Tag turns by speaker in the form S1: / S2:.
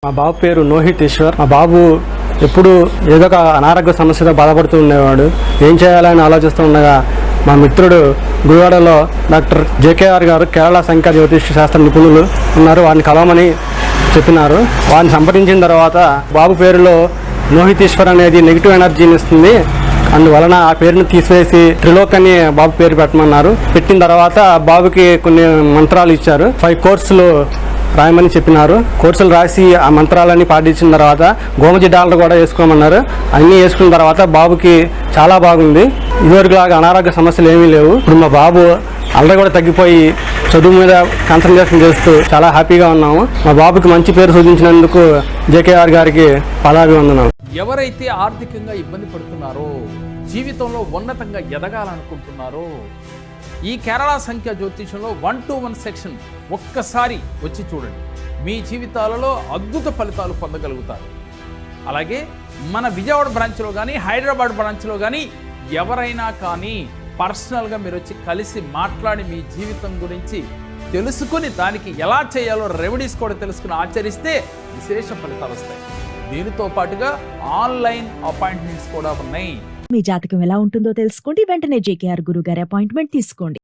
S1: మా బాబు పేరు నోహిత్ ఈశ్వర్. మా బాబు ఎప్పుడు ఏదో ఒక అనారోగ్య సమస్యతో బాధపడుతూ ఉండేవాడు. ఏం చేయాలని ఆలోచిస్తూ ఉండగా మా మిత్రుడు గుడివాడలో డాక్టర్ జేకేఆర్ గారు కేరళ సంఖ్యా జ్యోతిష్ శాస్త్ర నిపుణులు ఉన్నారు, వారిని కలవమని చెప్పినారు. వారిని సంప్రదించిన తర్వాత బాబు పేరులో నోహిత్ ఈశ్వర్ అనేది నెగిటివ్ ఎనర్జీని ఇస్తుంది, అందువలన ఆ పేరును తీసివేసి త్రిలోక్ అని బాబు పేరు పెట్టమన్నారు. పెట్టిన తర్వాత బాబుకి కొన్ని మంత్రాలు ఇచ్చారు. 5 కోర్సులు రాయమని చెప్పినారు. కోర్సులు రాసి ఆ మంత్రాలన్నీ పాటించిన తర్వాత గోమతి డాలర్ కూడా వేసుకోమన్నారు. అన్నీ వేసుకున్న తర్వాత బాబుకి చాలా బాగుంది. ఇదివరకులాగా అనారోగ్య సమస్యలు ఏమీ లేవు. ఇప్పుడు మా బాబు అల్లరి కూడా తగ్గిపోయి చదువు మీద కాన్సన్ట్రేషన్ చేస్తూ చాలా హ్యాపీగా ఉన్నాము. మా బాబుకి మంచి పేరు సూచించినందుకు జేకేఆర్ గారికి పాదాభివందనాలు.
S2: ఎవరైతే ఆర్థికంగా ఇబ్బంది పడుతున్నారో, జీవితంలో ఉన్నతంగా ఎదగాలనుకుంటున్నారో, ఈ కేరళ సంఖ్య జ్యోతిషంలో 1 to 1 సెక్షన్ ఒక్కసారి వచ్చి చూడండి. మీ జీవితాలలో అద్భుత ఫలితాలు పొందగలుగుతారు. అలాగే మన విజయవాడ బ్రాంచ్లో కానీ హైదరాబాద్ బ్రాంచ్లో కానీ ఎవరైనా కానీ పర్సనల్గా మీరు వచ్చి కలిసి మాట్లాడి మీ జీవితం గురించి తెలుసుకుని దానికి ఎలా చేయాలో రెమెడీస్ కూడా తెలుసుకుని ఆచరిస్తే విశేష ఫలితాలు వస్తాయి. దీనితో పాటుగా ఆన్లైన్ అపాయింట్మెంట్స్ కూడా ఉన్నాయి.
S3: మీ జాతకం ఎలా ఉంటుందో తెలుసుకోండి. వెంటనే జేకేఆర్ గురుగారి అపాయింట్మెంట్ తీసుకోండి.